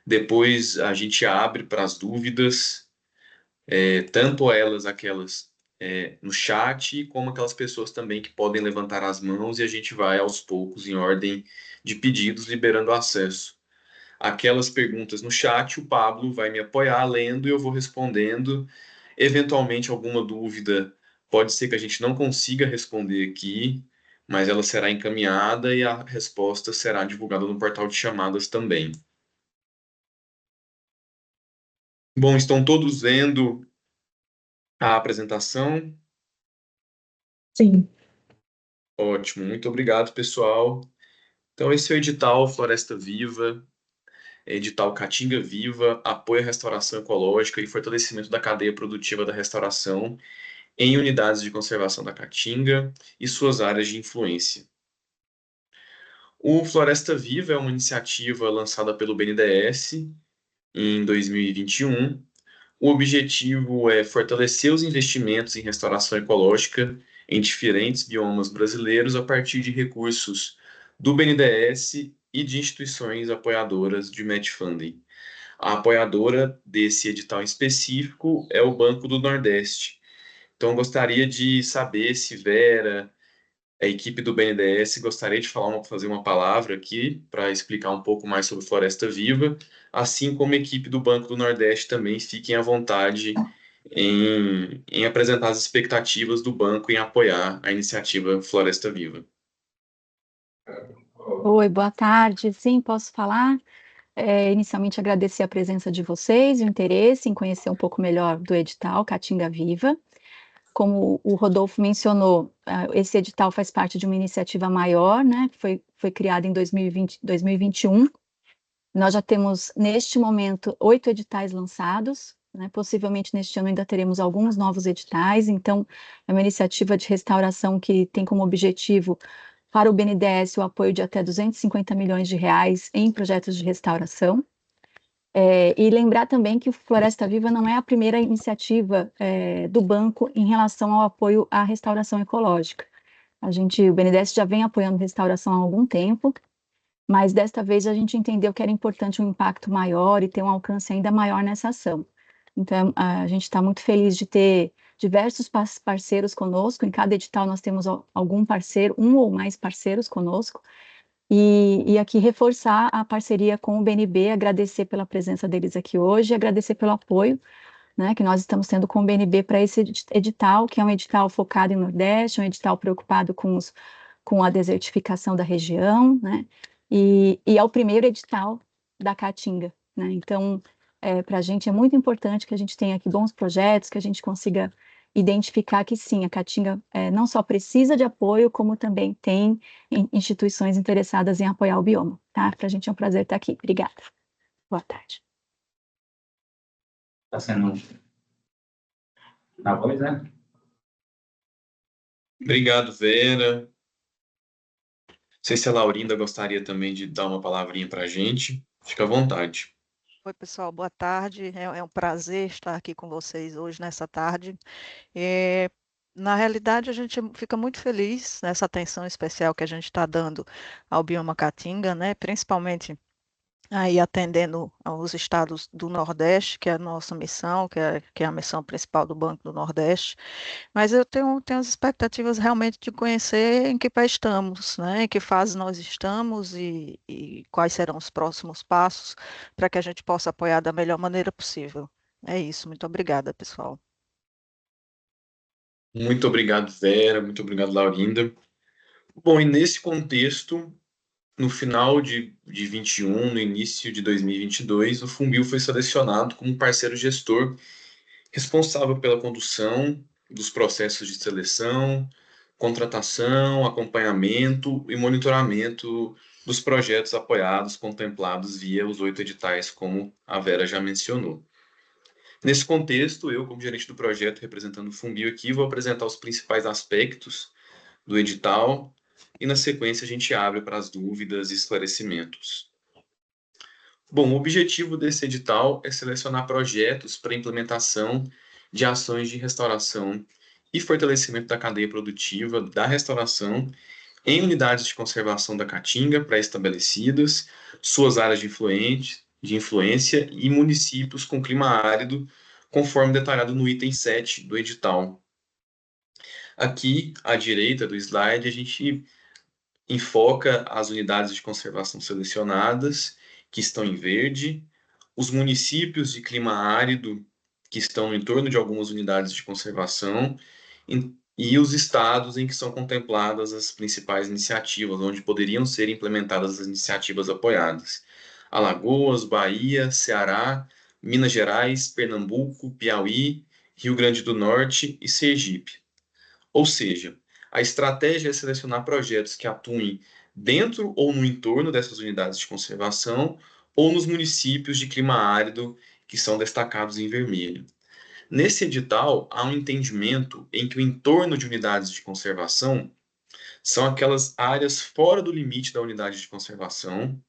Depois a gente abre para as dúvidas, tanto aquelas no chat, como aquelas pessoas também que podem levantar as mãos e a gente vai aos poucos, em ordem de pedidos, liberando acesso. Aquelas perguntas no chat, o Pablo vai me apoiar lendo e eu vou respondendo. Eventualmente, alguma dúvida pode ser que a gente não consiga responder aqui, mas ela será encaminhada e a resposta será divulgada no portal de chamadas também. Bom, estão todos vendo a apresentação? Sim. Ótimo, muito obrigado, pessoal. Então, esse é o edital Floresta Viva, edital Caatinga Viva, apoio à restauração ecológica e fortalecimento da cadeia produtiva da restauração em unidades de conservação da Caatinga e suas áreas de influência. O Floresta Viva é uma iniciativa lançada pelo BNDES em 2021. O objetivo é fortalecer os investimentos em restauração ecológica em diferentes biomas brasileiros a partir de recursos do BNDES e de instituições apoiadoras de match funding. A apoiadora desse edital em específico é o Banco do Nordeste. Então, gostaria de saber se Vera, a equipe do BNDES, gostaria de fazer uma palavra aqui para explicar um pouco mais sobre Floresta Viva, assim como a equipe do Banco do Nordeste também fiquem à vontade em apresentar as expectativas do banco em apoiar a iniciativa Floresta Viva. Oi, boa tarde. Sim, posso falar? Inicialmente, agradecer a presença de vocês e o interesse em conhecer um pouco melhor do edital Caatinga Viva. Como o Rodolfo mencionou, esse edital faz parte de uma iniciativa maior, né? Foi criada em 2021. Nós já temos, neste momento, 8 editais lançados, né? Possivelmente neste ano ainda teremos alguns novos editais. Então, é uma iniciativa de restauração que tem como objetivo para o BNDES o apoio de até 250 milhões de reais em projetos de restauração. E lembrar também que o Floresta Viva não é a primeira iniciativa do banco em relação ao apoio à restauração ecológica. O BNDES já vem apoiando restauração há algum tempo, mas desta vez a gente entendeu que era importante um impacto maior e ter um alcance ainda maior nessa ação. Então, a gente está muito feliz de ter diversos parceiros conosco. Em cada edital nós temos algum parceiro, um ou mais parceiros conosco. E aqui reforçar a parceria com o BNB, agradecer pela presença deles aqui hoje, agradecer pelo apoio, né, que nós estamos tendo com o BNB para esse edital, que é um edital focado em Nordeste, um edital preocupado com a desertificação da região, né, e é o primeiro edital da Caatinga, né, então, para a gente é muito importante que a gente tenha aqui bons projetos, que a gente consiga identificar que sim, a Caatinga não só precisa de apoio, como também tem instituições interessadas em apoiar o bioma, tá? Para a gente é um prazer estar aqui. Obrigada. Boa tarde. Está sendo na voz, né? Obrigado, Vera. Não sei se a Laurinda gostaria também de dar uma palavrinha para a gente. Fica à vontade. Oi, pessoal, boa tarde. É um prazer estar aqui com vocês hoje, nessa tarde. Na realidade, a gente fica muito feliz nessa atenção especial que a gente está dando ao bioma Caatinga, né? Principalmente aí atendendo aos estados do Nordeste, que é a nossa missão, que é a missão principal do Banco do Nordeste. Mas eu tenho as expectativas realmente de conhecer em que pé estamos, né? Em que fase nós estamos e quais serão os próximos passos para que a gente possa apoiar da melhor maneira possível. É isso, muito obrigada, pessoal. Muito obrigado, Vera. Muito obrigado, Laurinda. Bom, e nesse contexto, no final de 21, no início de 2022, o Funbil foi selecionado como parceiro gestor responsável pela condução dos processos de seleção, contratação, acompanhamento e monitoramento dos projetos apoiados, contemplados via os 8 editais, como a Vera já mencionou. Nesse contexto, eu, como gerente do projeto, representando o Funbil aqui, vou apresentar os principais aspectos do edital e, na sequência, a gente abre para as dúvidas e esclarecimentos. Bom, o objetivo desse edital é selecionar projetos para implementação de ações de restauração e fortalecimento da cadeia produtiva da restauração em unidades de conservação da Caatinga pré-estabelecidas, suas áreas de de influência e municípios com clima árido, conforme detalhado no item 7 do edital. Aqui, à direita do slide, a gente enfoca as unidades de conservação selecionadas, que estão em verde, os municípios de clima árido, que estão no entorno de algumas unidades de conservação, e os estados em que são contempladas as principais iniciativas, onde poderiam ser implementadas as iniciativas apoiadas. Alagoas, Bahia, Ceará, Minas Gerais, Pernambuco, Piauí, Rio Grande do Norte e Sergipe. Ou seja, a estratégia é selecionar projetos que atuem dentro ou no entorno dessas unidades de conservação ou nos municípios de clima árido que são destacados em vermelho. Nesse edital, há um entendimento em que o entorno de unidades de conservação são aquelas áreas fora do limite da unidade de conservação,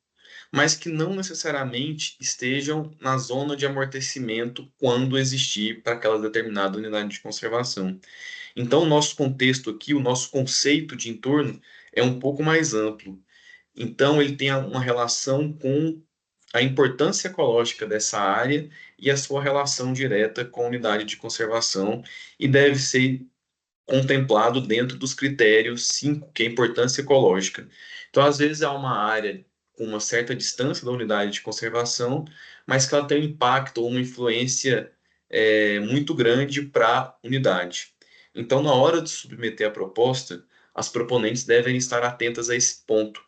mas que não necessariamente estejam na zona de amortecimento quando existir para aquela determinada unidade de conservação. Então, o nosso contexto aqui, o nosso conceito de entorno é um pouco mais amplo. Então, ele tem uma relação com a importância ecológica dessa área e a sua relação direta com a unidade de conservação e deve ser contemplado dentro dos critérios 5, que é a importância ecológica. Então, às vezes, há uma área com uma certa distância da unidade de conservação, mas que ela tem um impacto ou uma influência muito grande para a unidade. Então, na hora de submeter a proposta, as proponentes devem estar atentas a esse ponto.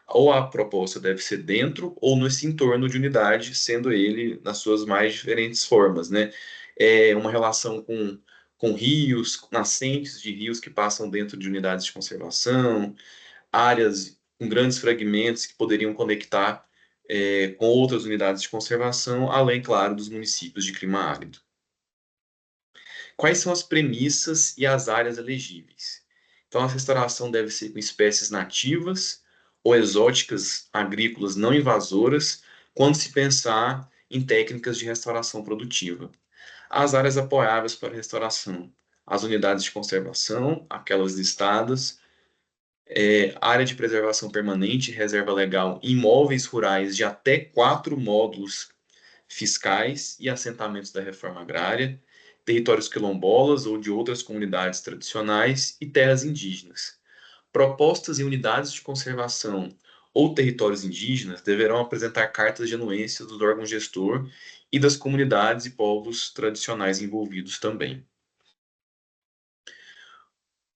Ou a proposta deve ser dentro ou nesse entorno de unidade, sendo ele nas suas mais diferentes formas, né? Uma relação com rios, nascentes de rios que passam dentro de unidades de conservação, áreas com grandes fragmentos que poderiam conectar com outras unidades de conservação, além, claro, dos municípios de clima árido. Quais são as premissas e as áreas elegíveis? Então, a restauração deve ser com espécies nativas ou exóticas agrícolas não invasoras, quando se pensar em técnicas de restauração produtiva. As áreas apoiáveis para restauração, as unidades de conservação, aquelas listadas, área de preservação permanente, reserva legal, imóveis rurais de até 4 módulos fiscais e assentamentos da reforma agrária, territórios quilombolas ou de outras comunidades tradicionais e terras indígenas. Propostas em unidades de conservação ou territórios indígenas deverão apresentar cartas de anuência do órgão gestor e das comunidades e povos tradicionais envolvidos também.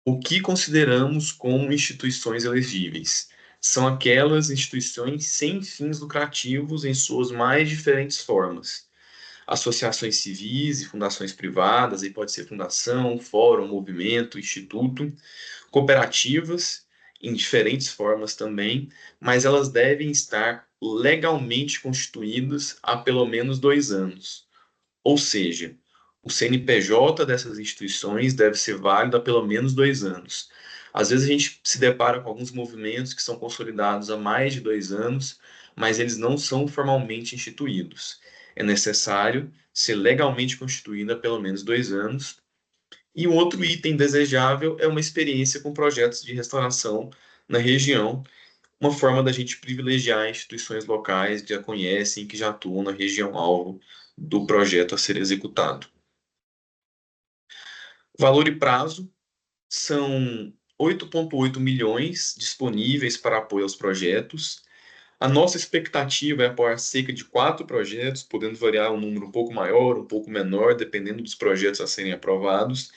O que consideramos como instituições elegíveis? São aquelas instituições sem fins lucrativos em suas mais diferentes formas. Associações civis e fundações privadas, aí pode ser fundação, fórum, movimento, instituto, cooperativas, em diferentes formas também, mas elas devem estar legalmente constituídas há pelo menos 2 anos. Ou seja, o CNPJ dessas instituições deve ser válido há pelo menos 2 anos. Às vezes a gente se depara com alguns movimentos que são consolidados há mais de 2 anos, mas eles não são formalmente instituídos. É necessário ser legalmente constituído há pelo menos 2 anos. E um outro item desejável é uma experiência com projetos de restauração na região, uma forma da gente privilegiar instituições locais que já conhecem, que já atuam na região-alvo do projeto a ser executado. Valor e prazo são 8,8 milhões disponíveis para apoio aos projetos. A nossa expectativa é apoiar cerca de 4 projetos, podendo variar um número um pouco maior, um pouco menor, dependendo dos projetos a serem aprovados.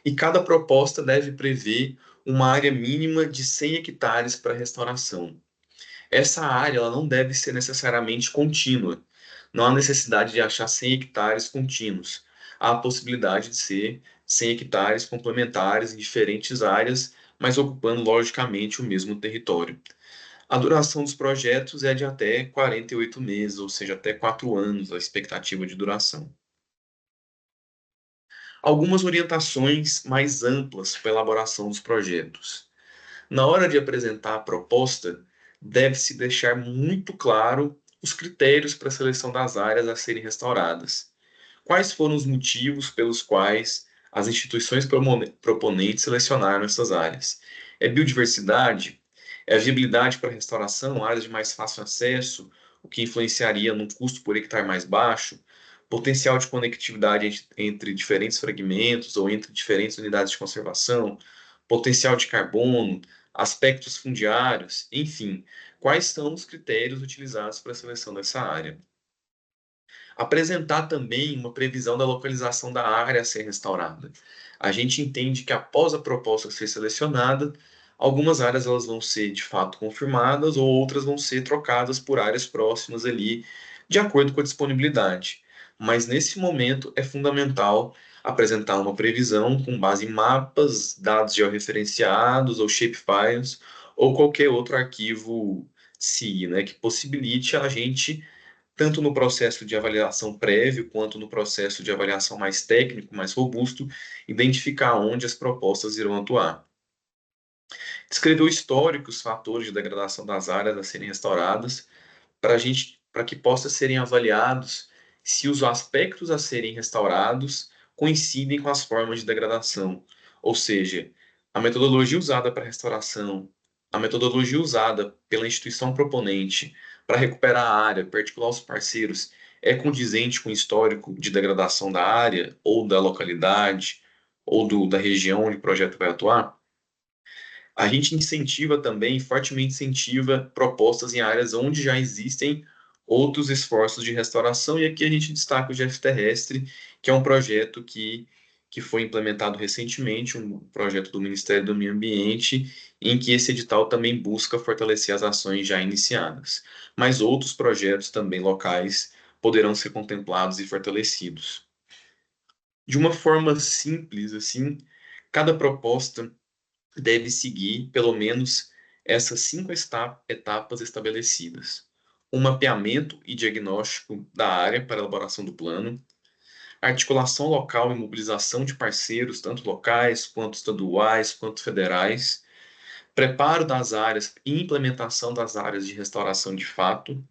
E cada proposta deve prever uma área mínima de 100 hectares para restauração. Essa área ela não deve ser necessariamente contínua. Não há necessidade de achar 100 hectares contínuos. Há a possibilidade de ser 100 hectares complementares em diferentes áreas, mas ocupando logicamente o mesmo território. A duração dos projetos é de até 48 meses, ou seja, até 4 anos a expectativa de duração. Algumas orientações mais amplas para a elaboração dos projetos. Na hora de apresentar a proposta, deve-se deixar muito claro os critérios para a seleção das áreas a serem restauradas. Quais foram os motivos pelos quais as instituições proponentes selecionaram essas áreas? É biodiversidade? É viabilidade para restauração? Áreas de mais fácil acesso? o que influenciaria num custo por hectare mais baixo, potencial de conectividade entre diferentes fragmentos ou entre diferentes unidades de conservação, potencial de carbono, aspectos fundiários, enfim, quais são os critérios utilizados para a seleção dessa área. Apresentar também uma previsão da localização da área a ser restaurada. A gente entende que após a proposta ser selecionada, algumas áreas elas vão ser de fato confirmadas ou outras vão ser trocadas por áreas próximas ali, de acordo com a disponibilidade. Mas nesse momento é fundamental apresentar uma previsão com base em mapas, dados georreferenciados ou shapefiles ou qualquer outro arquivo CI, né, que possibilite a gente tanto no processo de avaliação prévio quanto no processo de avaliação mais técnico, mais robusto, identificar onde as propostas irão atuar. Descrever o histórico, os fatores de degradação das áreas a serem restauradas, para que possa serem avaliados se os aspectos a serem restaurados coincidem com as formas de degradação, ou seja, a metodologia usada para restauração, a metodologia usada pela instituição proponente para recuperar a área, para articular os parceiros, é condizente com o histórico de degradação da área, ou da localidade, ou da região onde o projeto vai atuar. A gente incentiva também, fortemente incentiva propostas em áreas onde já existem outros esforços de restauração, e aqui a gente destaca o GF Terrestre, que é um projeto que foi implementado recentemente, um projeto do Ministério do Meio Ambiente, em que esse edital também busca fortalecer as ações já iniciadas. Mas outros projetos também locais poderão ser contemplados e fortalecidos. De uma forma simples, assim, cada proposta deve seguir pelo menos essas 5 etapas estabelecidas: um mapeamento e diagnóstico da área para elaboração do plano, articulação local e mobilização de parceiros, tanto locais, quanto estaduais, quanto federais, preparo das áreas e implementação das áreas de restauração de fato,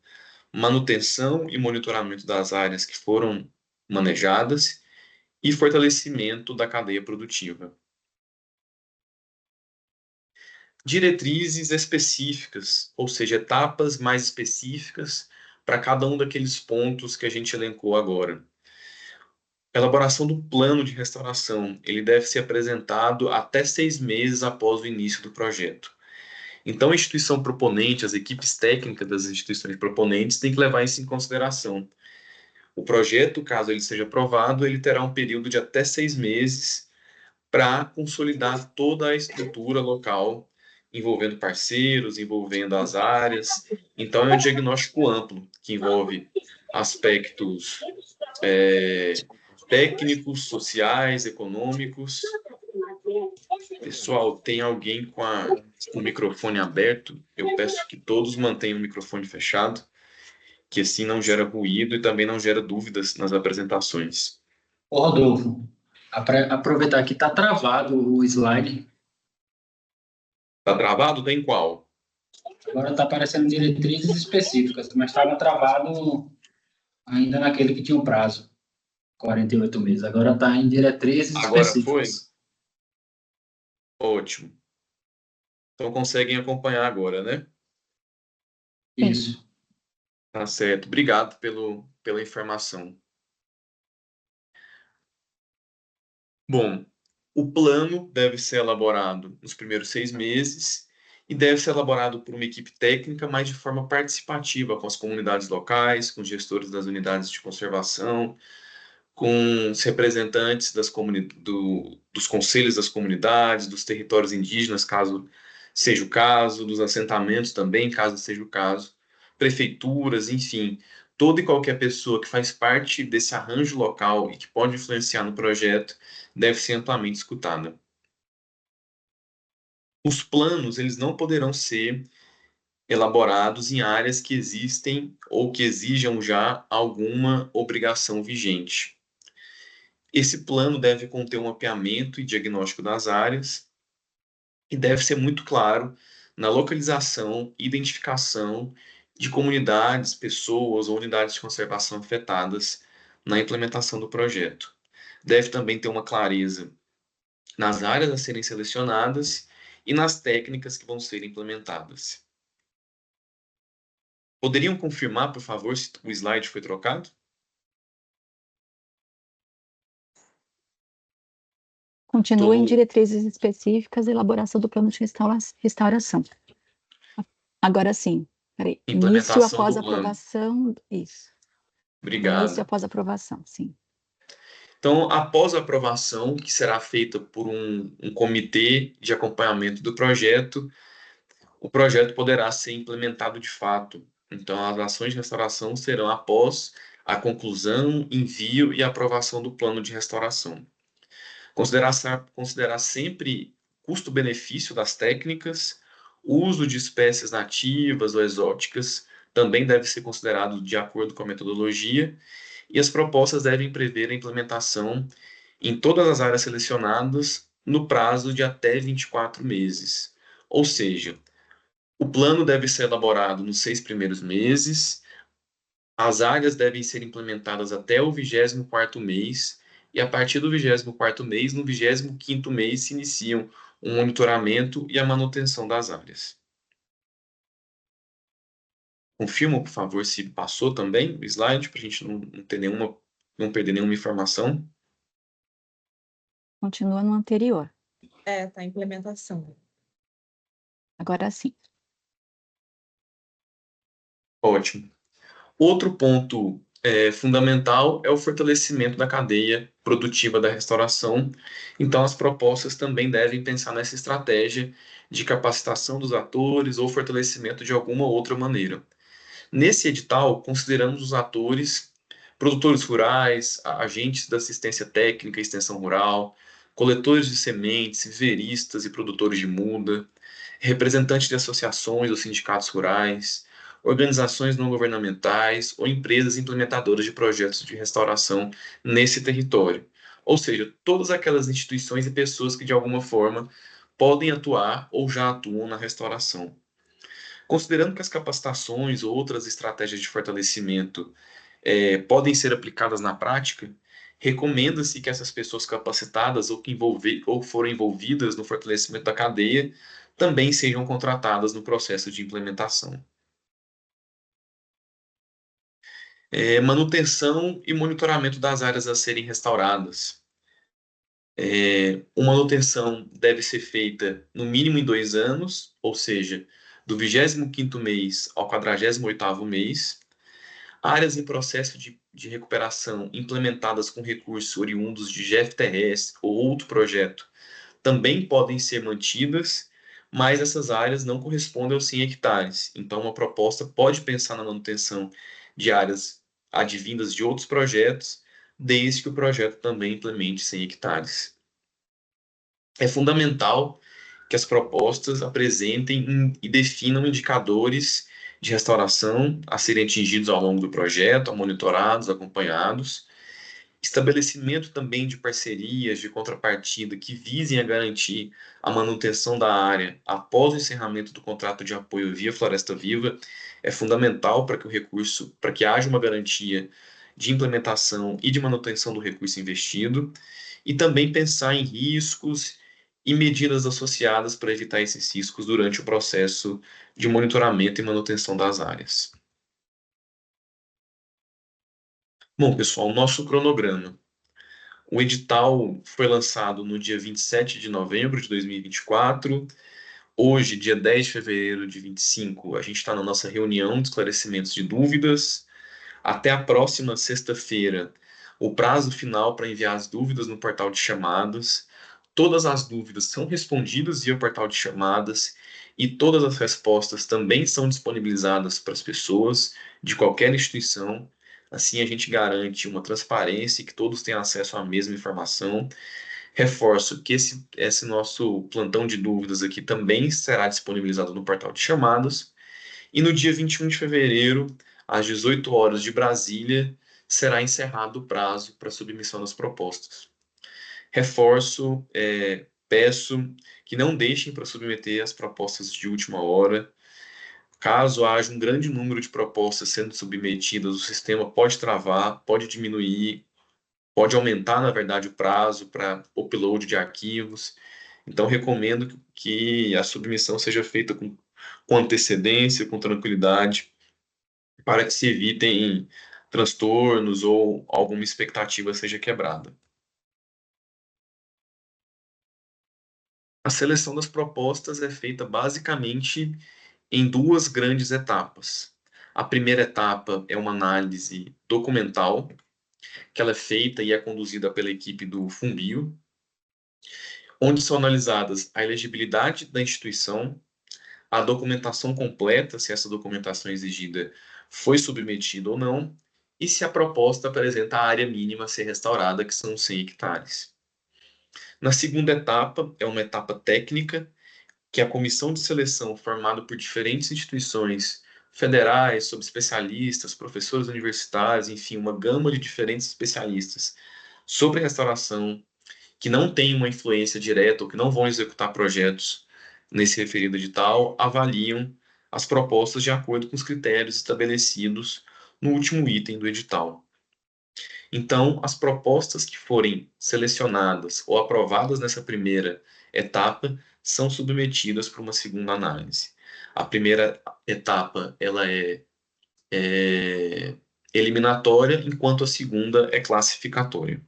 manutenção e monitoramento das áreas que foram manejadas e fortalecimento da cadeia produtiva. Diretrizes específicas, ou seja, etapas mais específicas para cada um daqueles pontos que a gente elencou agora. Elaboração do plano de restauração, ele deve ser apresentado até 6 meses após o início do projeto. Então, a instituição proponente, as equipes técnicas das instituições proponentes têm que levar isso em consideração. O projeto, caso ele seja aprovado, ele terá um período de até 6 meses para consolidar toda a estrutura local, envolvendo parceiros, envolvendo as áreas. Então, é um diagnóstico amplo, que envolve aspectos técnicos, sociais, econômicos. Pessoal, tem alguém com o microfone aberto? Eu peço que todos mantenham o microfone fechado, que assim não gera ruído e também não gera dúvidas nas apresentações. Ô, Rodolfo, aproveitar que está travado o slide. Tá travado? Tem qual? Agora está aparecendo diretrizes específicas, mas estava travado ainda naquele que tinha um prazo, 48 meses. Agora está em diretrizes Agora específicas. foi? Ótimo. Então conseguem acompanhar agora, né? Isso. Tá certo. Obrigado pela informação. Bom, o plano deve ser elaborado nos primeiros 6 meses e deve ser elaborado por uma equipe técnica, mas de forma participativa, com as comunidades locais, com gestores das unidades de conservação, com os representantes dos conselhos das comunidades, dos territórios indígenas, caso seja o caso, dos assentamentos também, caso seja o caso, prefeituras, enfim, toda e qualquer pessoa que faz parte desse arranjo local e que pode influenciar no projeto deve ser amplamente escutada. Os planos, eles não poderão ser elaborados em áreas que existem ou que exijam já alguma obrigação vigente. Esse plano deve conter um mapeamento e diagnóstico das áreas e deve ser muito claro na localização e identificação de comunidades, pessoas ou unidades de conservação afetadas na implementação do projeto. Deve também ter uma clareza nas áreas a serem selecionadas e nas técnicas que vão ser implementadas. Poderiam confirmar, por favor, se o slide foi trocado? Continua em diretrizes específicas, elaboração do plano de restauração. Agora sim, peraí. Início Implementação após do plano. aprovação, isso. Obrigado. Início após aprovação, sim. Então, após a aprovação, que será feita por um comitê de acompanhamento do projeto, o projeto poderá ser implementado de fato. Então, as ações de restauração serão após a conclusão, envio e aprovação do plano de restauração. Considerar sempre custo-benefício das técnicas, uso de espécies nativas ou exóticas também deve ser considerado de acordo com a metodologia, e as propostas devem prever a implementação em todas as áreas selecionadas no prazo de até 24 meses. Ou seja, o plano deve ser elaborado nos 6 primeiros meses, as áreas devem ser implementadas até o 24º mês, e a partir do 24º mês, no 25º mês, se iniciam o monitoramento e a manutenção das áreas. Confirma, por favor, se passou também o slide, para a gente não perder nenhuma informação. Continua no anterior. Tá em implementação. Agora sim. Ótimo. Outro ponto fundamental é o fortalecimento da cadeia produtiva da restauração. Então, as propostas também devem pensar nessa estratégia de capacitação dos atores ou fortalecimento de alguma outra maneira. Nesse edital, consideramos os atores, produtores rurais, agentes da assistência técnica e extensão rural, coletores de sementes, viveristas e produtores de muda, representantes de associações ou sindicatos rurais, organizações não governamentais ou empresas implementadoras de projetos de restauração nesse território. Ou seja, todas aquelas instituições e pessoas que, de alguma forma, podem atuar ou já atuam na restauração. Considerando que as capacitações ou outras estratégias de fortalecimento podem ser aplicadas na prática, recomenda-se que essas pessoas capacitadas ou foram envolvidas no fortalecimento da cadeia também sejam contratadas no processo de implementação. Manutenção e monitoramento das áreas a serem restauradas. Uma manutenção deve ser feita no mínimo em 2 anos, ou seja, do 25º mês ao 48º mês. Áreas em processo de recuperação implementadas com recursos oriundos de GFTRS ou outro projeto também podem ser mantidas, mas essas áreas não correspondem aos 100 hectares. Então, uma proposta pode pensar na manutenção de áreas advindas de outros projetos, desde que o projeto também implemente 100 hectares. É fundamental que as propostas apresentem e definam indicadores de restauração a serem atingidos ao longo do projeto, monitorados, acompanhados, estabelecimento também de parcerias de contrapartida que visem a garantir a manutenção da área após o encerramento do contrato de apoio via Floresta Viva é fundamental para que o recurso, para que haja uma garantia de implementação e de manutenção do recurso investido, e também pensar em riscos e medidas associadas para evitar esses riscos durante o processo de monitoramento e manutenção das áreas. Bom, pessoal, nosso cronograma. O edital foi lançado no dia 27 de novembro de 2024. Hoje, dia 10 de fevereiro de 25, a gente está na nossa reunião de esclarecimentos de dúvidas. Até a próxima sexta-feira, o prazo final para enviar as dúvidas no portal de chamadas. Todas as dúvidas são respondidas via portal de chamadas e todas as respostas também são disponibilizadas para as pessoas de qualquer instituição. Assim, a gente garante uma transparência e que todos tenham acesso à mesma informação. Reforço que esse nosso plantão de dúvidas aqui também será disponibilizado no portal de chamadas. E no dia 21 de fevereiro, às 18 horas de Brasília, será encerrado o prazo para submissão das propostas. Reforço, peço que não deixem para submeter as propostas de última hora. Caso haja um grande número de propostas sendo submetidas, o sistema pode travar, pode diminuir, pode aumentar, na verdade, o prazo para upload de arquivos. Então, recomendo que a submissão seja feita com antecedência, com tranquilidade, para que se evitem transtornos ou alguma expectativa seja quebrada. A seleção das propostas é feita basicamente em duas grandes etapas. A primeira etapa é uma análise documental, que ela é feita e é conduzida pela equipe do Fumbio, onde são analisadas a elegibilidade da instituição, a documentação completa, se essa documentação exigida foi submetida ou não, e se a proposta apresenta a área mínima a ser restaurada, que são 100 hectares. Na segunda etapa, é uma etapa técnica, que a comissão de seleção, formada por diferentes instituições federais, subespecialistas, professores universitários, enfim, uma gama de diferentes especialistas sobre restauração, que não têm uma influência direta ou que não vão executar projetos nesse referido edital, avaliam as propostas de acordo com os critérios estabelecidos no último item do edital. Então, as propostas que forem selecionadas ou aprovadas nessa primeira etapa são submetidas para uma segunda análise. A primeira etapa ela é eliminatória, enquanto a segunda é classificatória.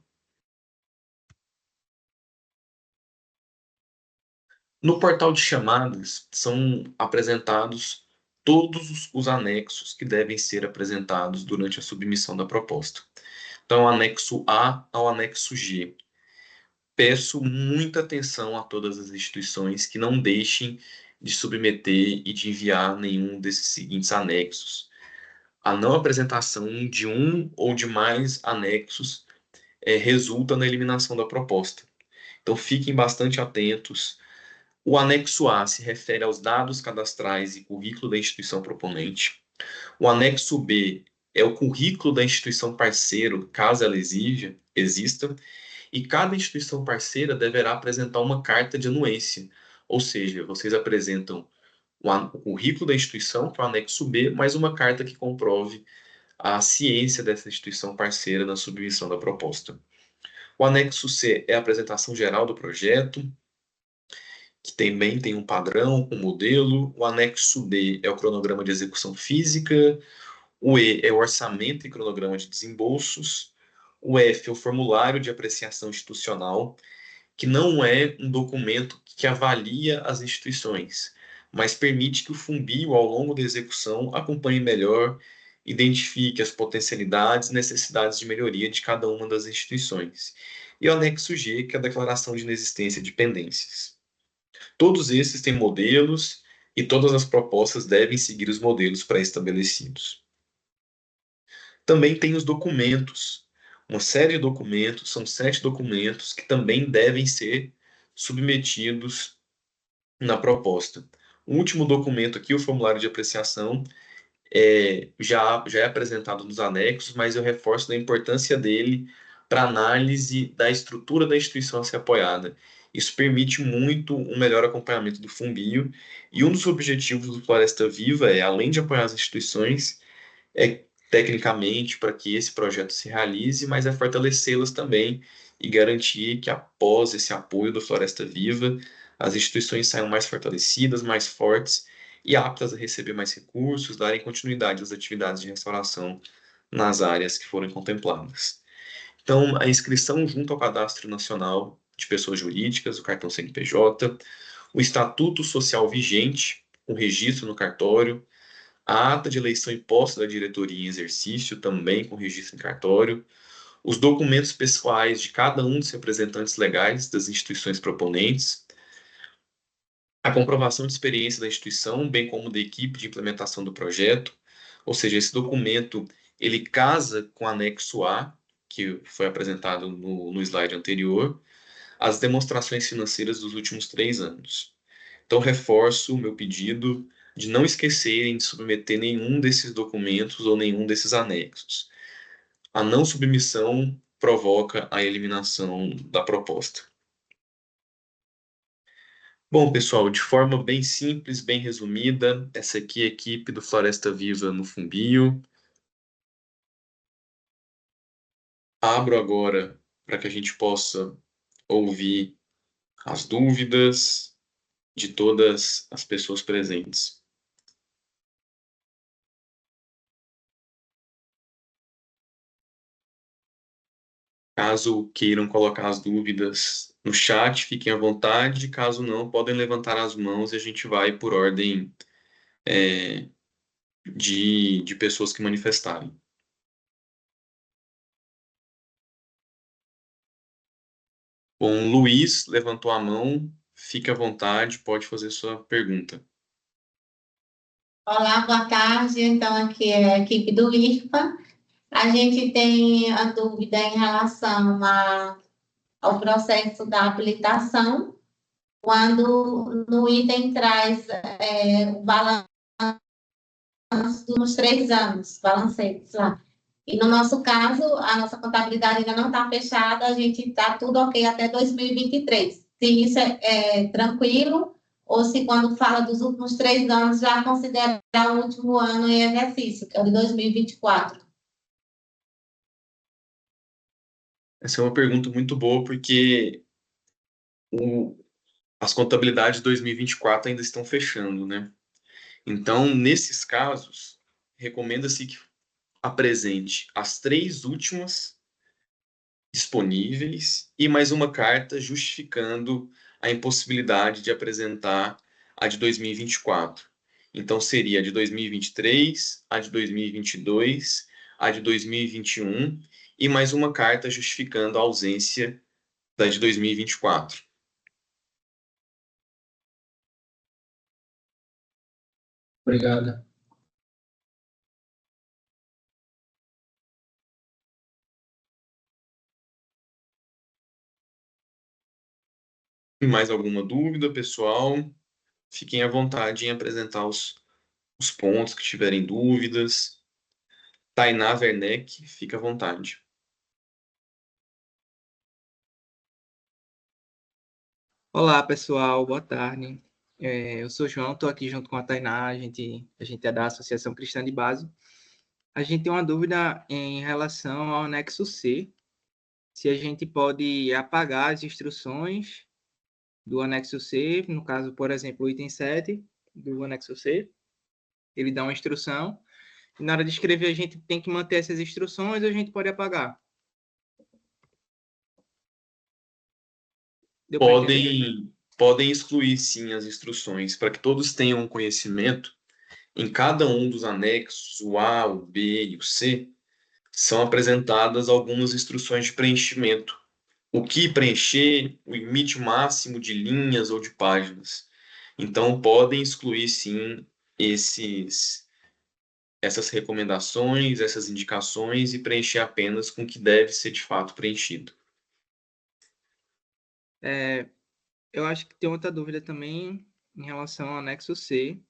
No portal de chamadas são apresentados todos os anexos que devem ser apresentados durante a submissão da proposta. Então, anexo A ao anexo G. Peço muita atenção a todas as instituições que não deixem de submeter e de enviar nenhum desses seguintes anexos. A não apresentação de um ou de mais anexos resulta na eliminação da proposta. Então, fiquem bastante atentos. O anexo A se refere aos dados cadastrais e currículo da instituição proponente. O anexo B é o currículo da instituição parceiro, caso ela exista, e cada instituição parceira deverá apresentar uma carta de anuência, ou seja, vocês apresentam o currículo da instituição, que é o anexo B, mais uma carta que comprove a ciência dessa instituição parceira na submissão da proposta. O anexo C é a apresentação geral do projeto, que também tem um padrão, um modelo. O anexo D é o cronograma de execução física. O E é o orçamento e cronograma de desembolsos. O F é o formulário de apreciação institucional, que não é um documento que avalia as instituições, mas permite que o Fumbio, ao longo da execução, acompanhe melhor, identifique as potencialidades e necessidades de melhoria de cada uma das instituições. E o anexo G, que é a declaração de inexistência de pendências. Todos esses têm modelos e todas as propostas devem seguir os modelos pré-estabelecidos. Também tem os documentos, uma série de documentos, são 7 documentos que também devem ser submetidos na proposta. O último documento aqui, o formulário de apreciação, já é apresentado nos anexos, mas eu reforço da importância dele para análise da estrutura da instituição a ser apoiada. Isso permite muito um melhor acompanhamento do Fumbio, e um dos objetivos do Floresta Viva é, além de apoiar as instituições, tecnicamente para que esse projeto se realize, mas é fortalecê-las também e garantir que após esse apoio do Floresta Viva, as instituições saiam mais fortalecidas, mais fortes e aptas a receber mais recursos, darem continuidade às atividades de restauração nas áreas que foram contempladas. Então, a inscrição junto ao Cadastro Nacional de Pessoas Jurídicas, o cartão CNPJ, o Estatuto Social vigente, o registro no cartório, a ata de eleição e posse da diretoria em exercício, também com registro em cartório, os documentos pessoais de cada um dos representantes legais das instituições proponentes, a comprovação de experiência da instituição, bem como da equipe de implementação do projeto, ou seja, esse documento ele casa com o anexo A, que foi apresentado no slide anterior, as demonstrações financeiras dos últimos 3 anos. Então, reforço o meu pedido de não esquecerem de submeter nenhum desses documentos ou nenhum desses anexos. A não submissão provoca a eliminação da proposta. Bom, pessoal, de forma bem simples, bem resumida, essa aqui é a equipe do Floresta Viva no Fumbio. Abro agora para que a gente possa ouvir as dúvidas de todas as pessoas presentes. Caso queiram colocar as dúvidas no chat, fiquem à vontade. Caso não, podem levantar as mãos e a gente vai por ordem de pessoas que manifestarem. Bom, Luiz levantou a mão. Fique à vontade, pode fazer sua pergunta. Olá, boa tarde. Então, aqui é a equipe do IRPA. A gente tem a dúvida em relação ao processo da habilitação, quando no item traz o balanço dos 3 anos, balancetes lá. E no nosso caso, a nossa contabilidade ainda não está fechada, a gente está tudo ok até 2023. Se isso é tranquilo, ou se quando fala dos últimos 3 anos já considera o último ano em exercício, que é o de 2024. Essa é uma pergunta muito boa, porque as contabilidades de 2024 ainda estão fechando, né? Então, nesses casos, recomenda-se que apresente as 3 últimas disponíveis e mais uma carta justificando a impossibilidade de apresentar a de 2024. Então, seria a de 2023, a de 2022, a de 2021 e mais uma carta justificando a ausência da de 2024. Obrigado. E mais alguma dúvida, pessoal? Fiquem à vontade em apresentar os pontos que tiverem dúvidas. Tainá Werneck, fica à vontade. Olá, pessoal, boa tarde. Eu sou o João, estou aqui junto com a Tainá, a gente é da Associação Cristã de Base. A gente tem uma dúvida em relação ao anexo C, se a gente pode apagar as instruções do anexo C, no caso, por exemplo, o item 7 do anexo C, ele dá uma instrução, e na hora de escrever a gente tem que manter essas instruções ou a gente pode apagar? Deu para entender? Podem excluir, sim, as instruções, para que todos tenham conhecimento. Em cada um dos anexos, o A, o B e o C, são apresentadas algumas instruções de preenchimento. O que preencher, o limite máximo de linhas ou de páginas. Então, podem excluir, sim, essas recomendações, essas indicações e preencher apenas com o que deve ser de fato preenchido. Eu acho que tem outra dúvida também em relação ao anexo C.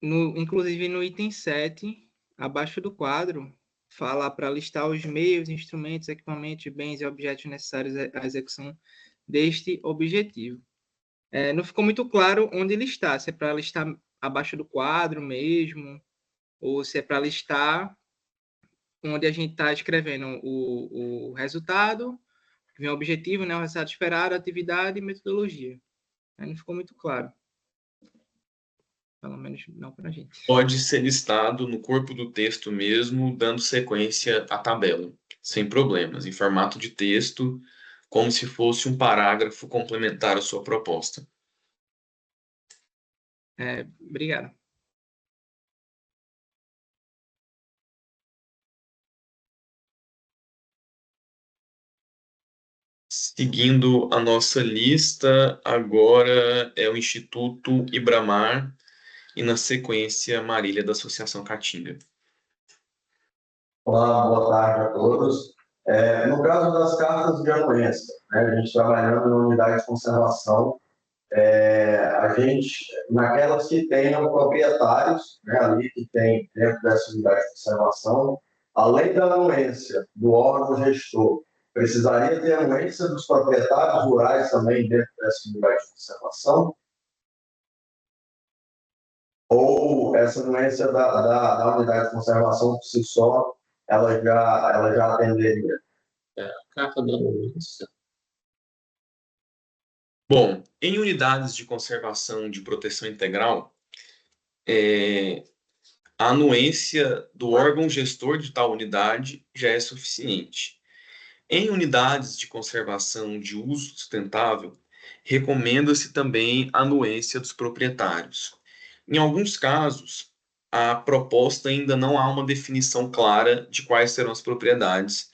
Inclusive no item 7, abaixo do quadro, fala para listar os meios, instrumentos, equipamentos, bens e objetos necessários à execução deste objetivo. Não ficou muito claro onde listar, se é para listar abaixo do quadro mesmo, ou se é para listar onde a gente está escrevendo o resultado, que vem o objetivo, né, o resultado esperado, atividade e metodologia. Não ficou muito claro. Pelo menos não para a gente. Pode ser listado no corpo do texto mesmo, dando sequência à tabela, sem problemas, em formato de texto, como se fosse um parágrafo complementar à sua proposta. Obrigado. Seguindo a nossa lista, agora é o Instituto Ibramar e, na sequência, Marília, da Associação Caatinga. Olá, boa tarde a todos. No caso das cartas de anuência, né, a gente trabalhando na unidade de conservação, a gente, naquelas que tenham proprietários, né, ali que tem dentro dessa unidade de conservação, além da anuência do órgão gestor, precisaria ter anuência dos proprietários rurais também dentro dessa unidade de conservação? Ou essa anuência da unidade de conservação por si só, ela já atenderia? Carta da anuência. Bom, em unidades de conservação de proteção integral, a anuência do órgão gestor de tal unidade já é suficiente. Em unidades de conservação de uso sustentável, recomenda-se também a anuência dos proprietários. Em alguns casos, a proposta ainda não há uma definição clara de quais serão as propriedades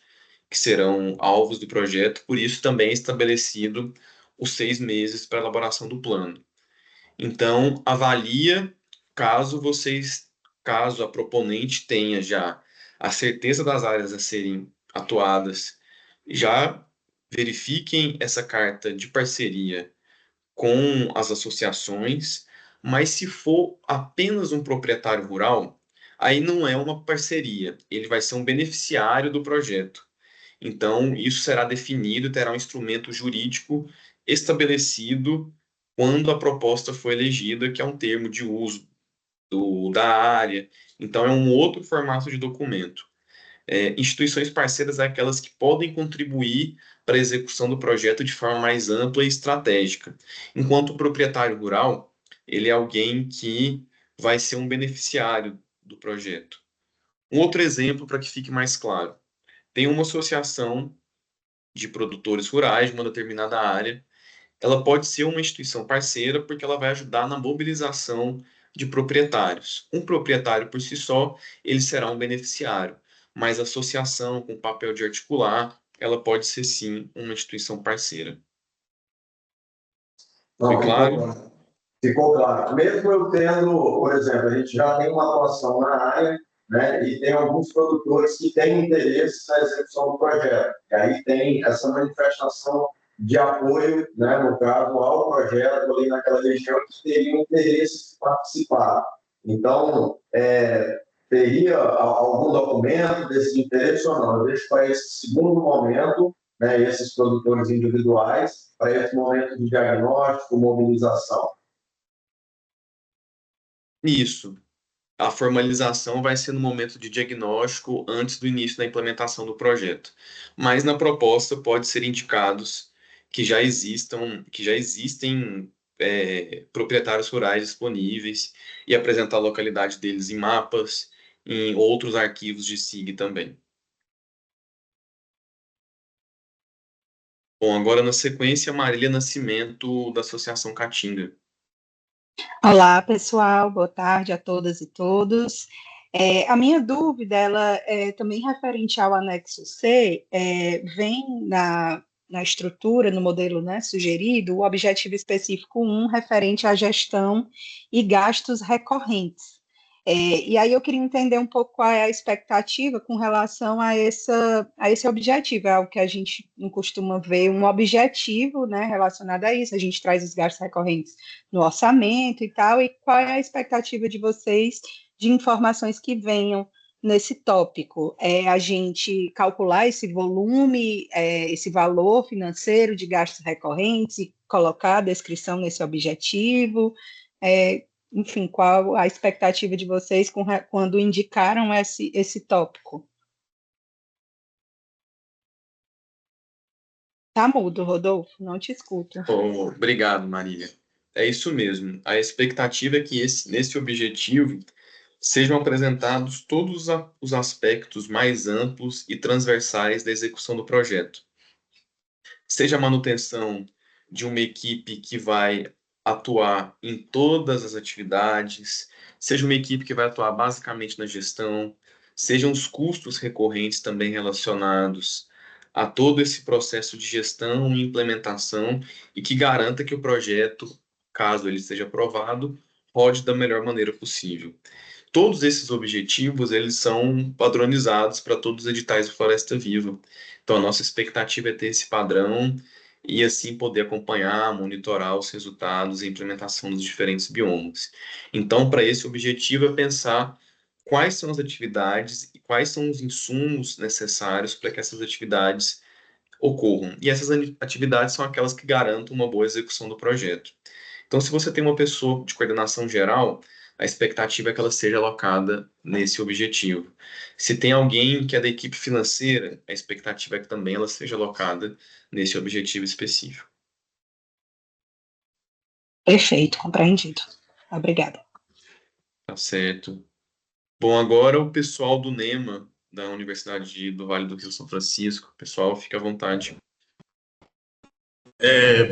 que serão alvos do projeto, por isso também é estabelecido os 6 meses para a elaboração do plano. Então, avalia caso a proponente tenha já a certeza das áreas a serem atuadas, já verifiquem essa carta de parceria com as associações, mas se for apenas um proprietário rural, aí não é uma parceria, ele vai ser um beneficiário do projeto. Então, isso será definido, terá um instrumento jurídico estabelecido quando a proposta for elegida, que é um termo de uso da área. Então, é um outro formato de documento. Instituições parceiras são aquelas que podem contribuir para a execução do projeto de forma mais ampla e estratégica. Enquanto o proprietário rural, ele é alguém que vai ser um beneficiário do projeto. Um outro exemplo para que fique mais claro. Tem uma associação de produtores rurais de uma determinada área, ela pode ser uma instituição parceira porque ela vai ajudar na mobilização de proprietários. Um proprietário por si só, ele será um beneficiário, mas a associação com papel de articular, ela pode ser sim uma instituição parceira. Não, Foi claro? Ficou claro. Mesmo eu tendo, por exemplo, a gente já tem uma atuação na área, né, e tem alguns produtores que têm interesse na execução do projeto. E aí tem essa manifestação de apoio, né, no caso, ao projeto ali naquela região que teriam interesse de participar. Então, teria algum documento desse interesse ou não? Eu deixo para esse segundo momento, né, esses produtores individuais, para esse momento de diagnóstico, mobilização. Isso. A formalização vai ser no momento de diagnóstico antes do início da implementação do projeto. Mas na proposta pode ser indicados que já existem proprietários rurais disponíveis e apresentar a localidade deles em mapas, em outros arquivos de SIG também. Bom, agora na sequência, Marília Nascimento, da Associação Caatinga. Olá, pessoal, boa tarde a todas e todos. A minha dúvida, ela é também referente ao anexo C, vem na estrutura, no modelo, né, sugerido, o objetivo específico 1, referente à gestão e gastos recorrentes. E aí eu queria entender um pouco qual é a expectativa com relação a esse objetivo, é algo que a gente não costuma ver, um objetivo, né, relacionado a isso, a gente traz os gastos recorrentes no orçamento e tal, e qual é a expectativa de vocês de informações que venham nesse tópico? É a gente calcular esse volume, esse valor financeiro de gastos recorrentes e colocar a descrição nesse objetivo? Enfim, qual a expectativa de vocês quando indicaram esse tópico? Tá mudo, Rodolfo, não te escuto. Obrigado, Marília. É isso mesmo. A expectativa é que nesse objetivo sejam apresentados todos os aspectos mais amplos e transversais da execução do projeto. Seja a manutenção de uma equipe que vai atuar em todas as atividades, seja uma equipe que vai atuar basicamente na gestão, sejam os custos recorrentes também relacionados a todo esse processo de gestão e implementação e que garanta que o projeto, caso ele seja aprovado, rode da melhor maneira possível. Todos esses objetivos, eles são padronizados para todos os editais do Floresta Viva. Então, a nossa expectativa é ter esse padrão e, assim, poder acompanhar, monitorar os resultados e implementação dos diferentes biomas. Então, para esse objetivo, é pensar quais são as atividades e quais são os insumos necessários para que essas atividades ocorram. E essas atividades são aquelas que garantam uma boa execução do projeto. Então, se você tem uma pessoa de coordenação geral, a expectativa é que ela seja alocada nesse objetivo. Se tem alguém que é da equipe financeira, a expectativa é que também ela seja alocada nesse objetivo específico. Perfeito, compreendido. Obrigada. Tá certo. Bom, agora o pessoal do NEMA, da Universidade do Vale do Rio São Francisco, pessoal, fica à vontade.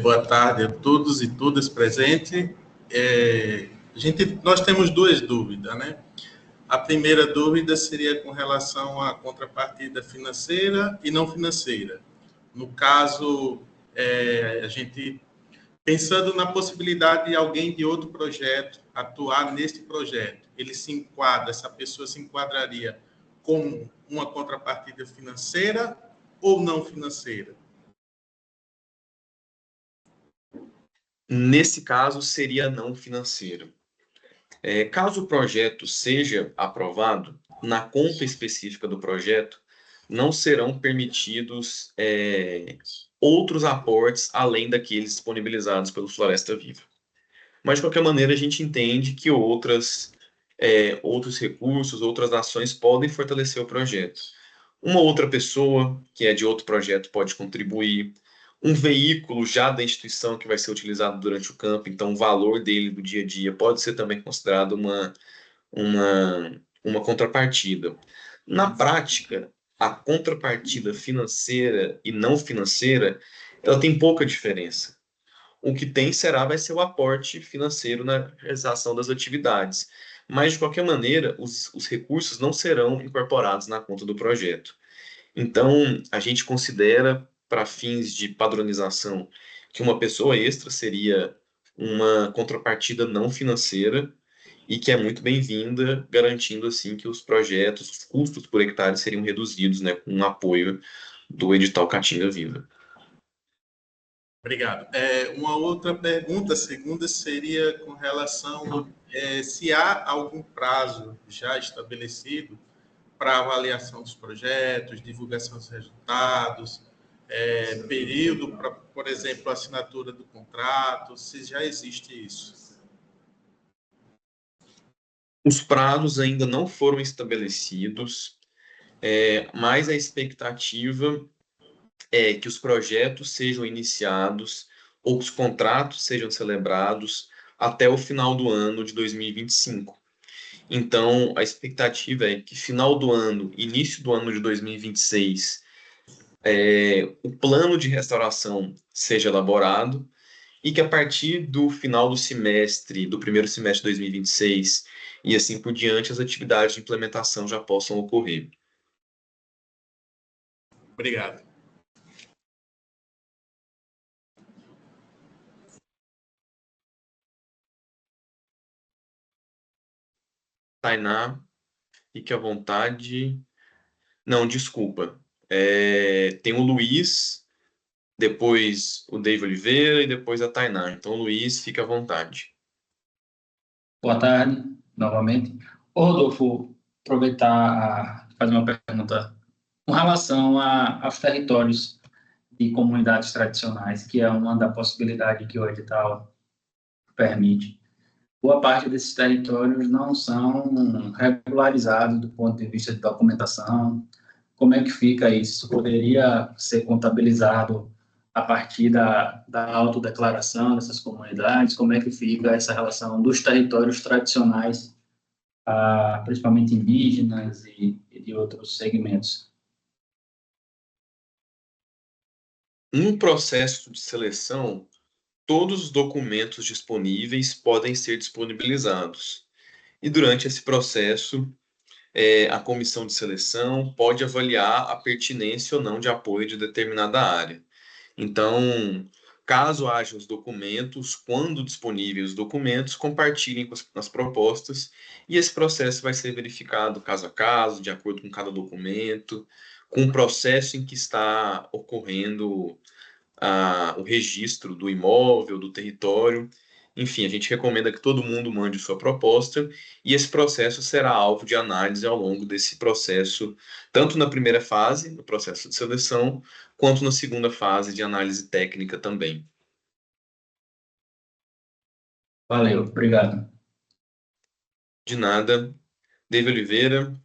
Boa tarde a todos e todas presentes. Nós temos duas dúvidas, né? A primeira dúvida seria com relação à contrapartida financeira e não financeira. No caso, a gente pensando na possibilidade de alguém de outro projeto atuar neste projeto, essa pessoa se enquadraria como uma contrapartida financeira ou não financeira? Nesse caso, seria não financeiro. Caso o projeto seja aprovado, na conta específica do projeto, não serão permitidos outros aportes além daqueles disponibilizados pelo Floresta Viva. Mas, de qualquer maneira, a gente entende que outros recursos, outras ações podem fortalecer o projeto. Uma outra pessoa que é de outro projeto pode contribuir, um veículo já da instituição que vai ser utilizado durante o campo, então o valor dele do dia a dia pode ser também considerado uma contrapartida. Na prática, a contrapartida financeira e não financeira, ela tem pouca diferença. O que vai ser o aporte financeiro na realização das atividades. Mas, de qualquer maneira, os recursos não serão incorporados na conta do projeto. Então, a gente considera, para fins de padronização, que uma pessoa extra seria uma contrapartida não financeira e que é muito bem-vinda, garantindo, assim, que os projetos, os custos por hectare seriam reduzidos, né, com o apoio do edital Caatinga Viva. Obrigado. Uma outra pergunta, segunda, seria com relação se há algum prazo já estabelecido para avaliação dos projetos, divulgação dos resultados, período para, por exemplo, assinatura do contrato, se já existe isso. Os prazos ainda não foram estabelecidos, mas a expectativa é que os projetos sejam iniciados ou que os contratos sejam celebrados até o final do ano de 2025. Então, a expectativa é que final do ano, início do ano de 2026, o plano de restauração seja elaborado e que a partir do final do semestre, do primeiro semestre de 2026 e assim por diante, as atividades de implementação já possam ocorrer. Obrigado. Tainá, fique à vontade. Não, desculpa. Tem o Luiz, depois o David Oliveira e depois a Tainá. Então, Luiz, fique à vontade. Boa tarde, novamente. Ô, Rodolfo, aproveitar e fazer uma pergunta com relação aos territórios de comunidades tradicionais, que é uma da possibilidade que o edital permite. Boa parte desses territórios não são regularizados do ponto de vista de documentação. Como é que fica isso? Poderia ser contabilizado a partir da autodeclaração dessas comunidades? Como é que fica essa relação dos territórios tradicionais, principalmente indígenas e de outros segmentos? No processo de seleção, todos os documentos disponíveis podem ser disponibilizados. E durante esse processo, a comissão de seleção pode avaliar a pertinência ou não de apoio de determinada área. Então, caso haja os documentos, quando disponíveis os documentos, compartilhem com as propostas e esse processo vai ser verificado caso a caso, de acordo com cada documento, com o processo em que está ocorrendo o registro do imóvel, do território. Enfim, a gente recomenda que todo mundo mande sua proposta e esse processo será alvo de análise ao longo desse processo, tanto na primeira fase, no processo de seleção, quanto na segunda fase de análise técnica também. Valeu, obrigado. De nada. David Oliveira.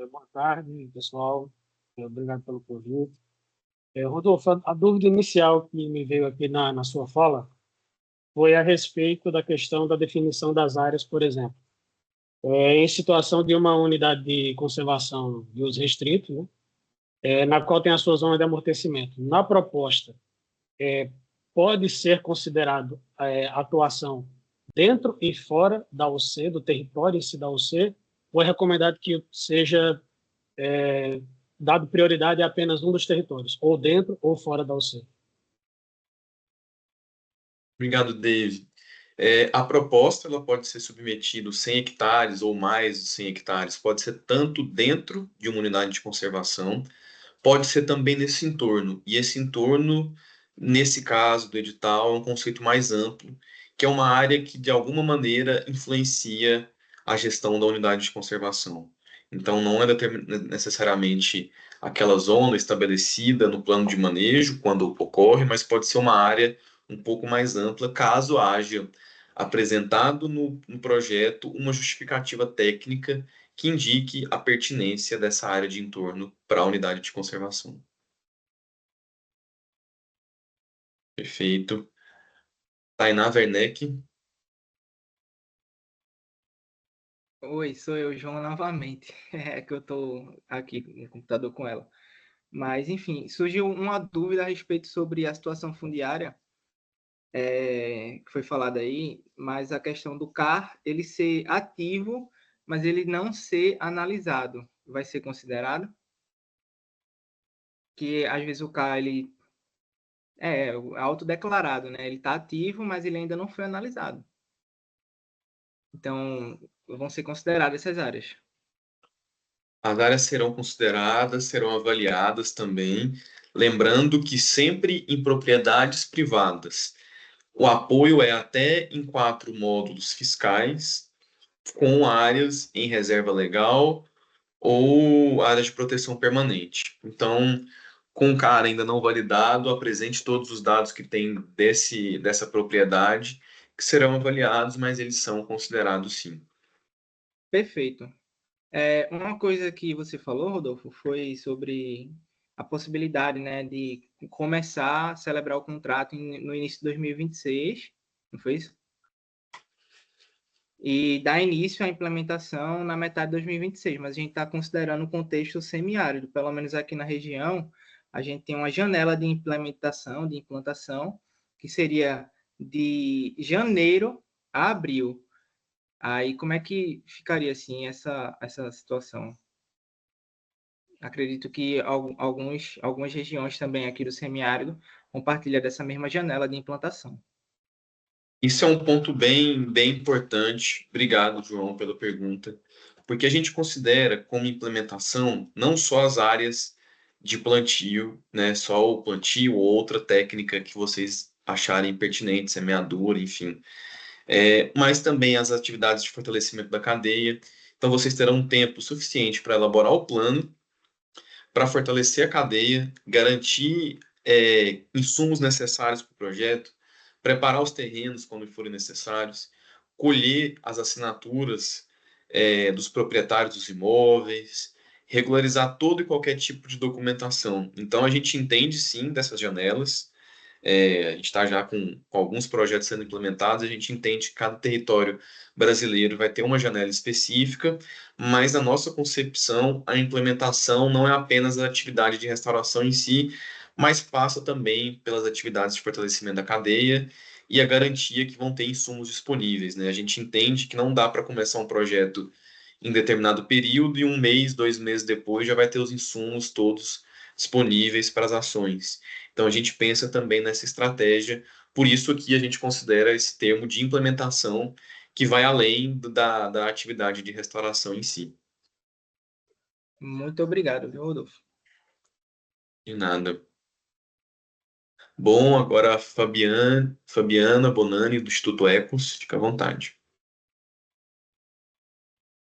Boa tarde, pessoal. Obrigado pelo convite. Rodolfo, a dúvida inicial que me veio aqui na sua fala foi a respeito da questão da definição das áreas, por exemplo. em situação de uma unidade de conservação de uso restrito, né, na qual tem a sua zona de amortecimento. Na proposta, pode ser considerado atuação dentro e fora da UC, do território em si da UC, ou é recomendado que seja dado prioridade a apenas um dos territórios, ou dentro ou fora da UC? Obrigado, Dave. A proposta ela pode ser submetida 100 hectares ou mais de 100 hectares, pode ser tanto dentro de uma unidade de conservação, pode ser também nesse entorno. E esse entorno, nesse caso do edital, é um conceito mais amplo, que é uma área que, de alguma maneira, influencia a gestão da unidade de conservação. Então, não é necessariamente aquela zona estabelecida no plano de manejo, quando ocorre, mas pode ser uma área um pouco mais ampla, caso haja apresentado no projeto uma justificativa técnica que indique a pertinência dessa área de entorno para a unidade de conservação. Perfeito. Tainá Werneck. Oi, sou eu, João, novamente. É que eu estou aqui no computador com ela. Mas, enfim, surgiu uma dúvida a respeito sobre a situação fundiária, que foi falada aí, mas a questão do CAR, ele ser ativo, mas ele não ser analisado, vai ser considerado? Que, às vezes, o CAR, ele é autodeclarado, né? Ele está ativo, mas ele ainda não foi analisado. Então, vão ser consideradas essas áreas. As áreas serão consideradas, serão avaliadas também, lembrando que sempre em propriedades privadas. O apoio é até em 4 módulos fiscais, com áreas em reserva legal ou áreas de proteção permanente. Então, com o CAR ainda não validado, apresente todos os dados que tem dessa propriedade, que serão avaliados, mas eles são considerados sim. Perfeito. Uma coisa que você falou, Rodolfo, foi sobre a possibilidade, né, de começar a celebrar o contrato no início de 2026, não foi isso? E dar início à implementação na metade de 2026, mas a gente está considerando o contexto semiárido, pelo menos aqui na região, a gente tem uma janela de implementação, de implantação, que seria de janeiro a abril. Aí, como é que ficaria, assim, essa situação? Acredito que algumas regiões também aqui do semiárido compartilham dessa mesma janela de implantação. Isso é um ponto bem importante. Obrigado, João, pela pergunta. Porque a gente considera como implementação não só as áreas de plantio, né, só o plantio ou outra técnica que vocês acharem pertinente, semeadura, enfim, mas também as atividades de fortalecimento da cadeia. Então, vocês terão um tempo suficiente para elaborar o plano, para fortalecer a cadeia, garantir insumos necessários para o projeto, preparar os terrenos quando forem necessários, colher as assinaturas dos proprietários dos imóveis, regularizar todo e qualquer tipo de documentação. Então, a gente entende sim dessas janelas. A gente está já com alguns projetos sendo implementados, a gente entende que cada território brasileiro vai ter uma janela específica, mas na nossa concepção, a implementação não é apenas a atividade de restauração em si, mas passa também pelas atividades de fortalecimento da cadeia e a garantia que vão ter insumos disponíveis, né? A gente entende que não dá para começar um projeto em determinado período e 1 mês, 2 meses depois já vai ter os insumos todos disponíveis para as ações. Então, a gente pensa também nessa estratégia, por isso aqui a gente considera esse termo de implementação que vai além da atividade de restauração em si. Muito obrigado, viu, Rodolfo? De nada. Bom, agora a Fabiana Bonani, do Instituto Ecos, fica à vontade.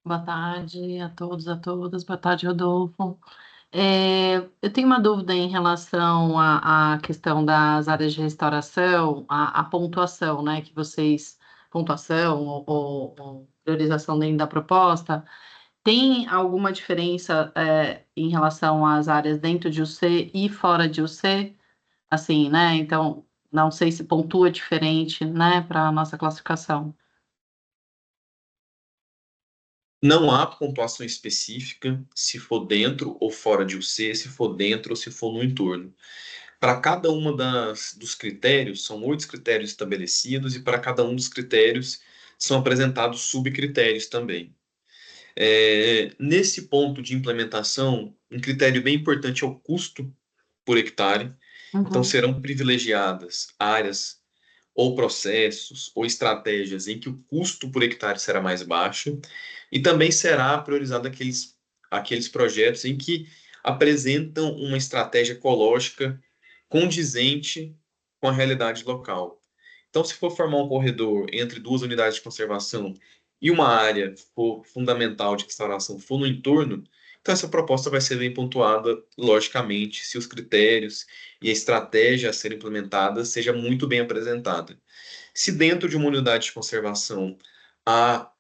Boa tarde a todos, a todas. Boa tarde, Rodolfo. Eu tenho uma dúvida em relação à questão das áreas de restauração, a pontuação, né, que vocês, pontuação ou priorização dentro da proposta, tem alguma diferença em relação às áreas dentro de UC e fora de UC? Assim, né, então, não sei se pontua diferente, né, para a nossa classificação. Não há pontuação específica se for dentro ou fora de UC, se for dentro ou se for no entorno. Para cada uma dos critérios, são 8 critérios estabelecidos, e para cada um dos critérios são apresentados subcritérios também. Nesse ponto de implementação, um critério bem importante é o custo por hectare. Então, serão privilegiadas áreas ou processos ou estratégias em que o custo por hectare será mais baixo, e também será priorizado aqueles projetos em que apresentam uma estratégia ecológica condizente com a realidade local. Então, se for formar um corredor entre 2 unidades de conservação e uma área fundamental de restauração for no entorno, então essa proposta vai ser bem pontuada, logicamente, se os critérios e a estratégia a ser implementada seja muito bem apresentada. Se dentro de uma unidade de conservação há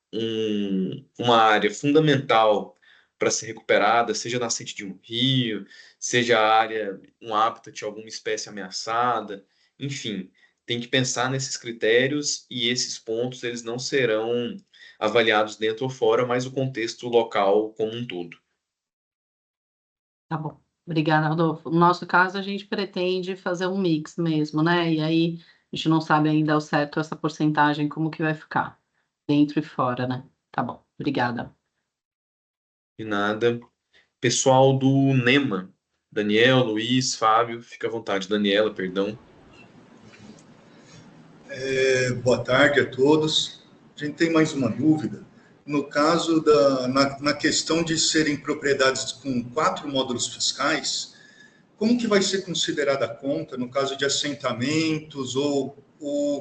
uma área fundamental para ser recuperada, seja nascente de um rio, seja a área, um habitat de alguma espécie ameaçada, enfim, tem que pensar nesses critérios, e esses pontos eles não serão avaliados dentro ou fora, mas o contexto local como um todo. Tá bom. Obrigada, Rodolfo. No nosso caso, a gente pretende fazer um mix mesmo, né? E aí, a gente não sabe ainda ao certo essa porcentagem, como que vai ficar, dentro e fora, né? Tá bom. Obrigada. De nada. Pessoal do NEMA, Daniel, Luiz, Fábio, fica à vontade. Daniela, perdão. Boa tarde a todos. A gente tem mais uma dúvida. No caso na questão de serem propriedades com 4 módulos fiscais, como que vai ser considerada a conta no caso de assentamentos ou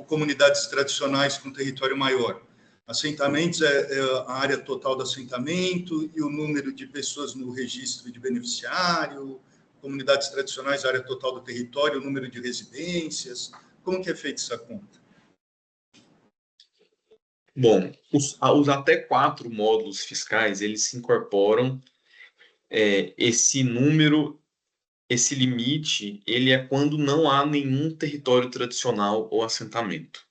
comunidades tradicionais com território maior? Assentamentos é a área total do assentamento e o número de pessoas no registro de beneficiário, comunidades tradicionais, a área total do território, o número de residências. Como que é feita essa conta? Bom, os até 4 módulos fiscais, eles se incorporam, esse número, esse limite, ele é quando não há nenhum território tradicional ou assentamento.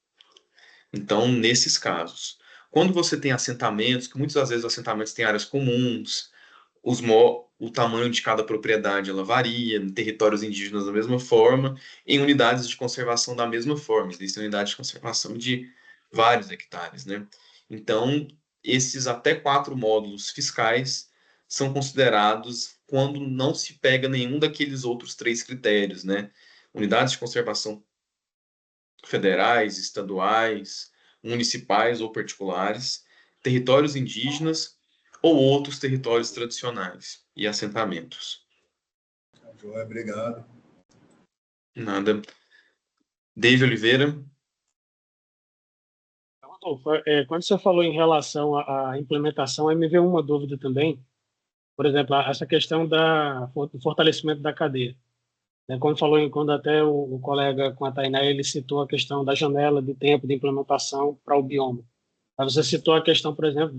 Então, nesses casos, quando você tem assentamentos, que muitas vezes os assentamentos têm áreas comuns, o tamanho de cada propriedade ela varia, em territórios indígenas da mesma forma, em unidades de conservação da mesma forma. Existem unidades de conservação de vários hectares, né? Então, esses até 4 módulos fiscais são considerados quando não se pega nenhum daqueles outros 3 critérios, né? Unidades de conservação federais, estaduais, municipais ou particulares, territórios indígenas ou outros territórios tradicionais e assentamentos. Joia, obrigado. Nada. David Oliveira. Quando você falou em relação à implementação, aí me veio uma dúvida também. Por exemplo, essa questão do fortalecimento da cadeia. Quando até o colega com a Tainá, ele citou a questão da janela de tempo de implementação para o bioma. Aí você citou a questão, por exemplo,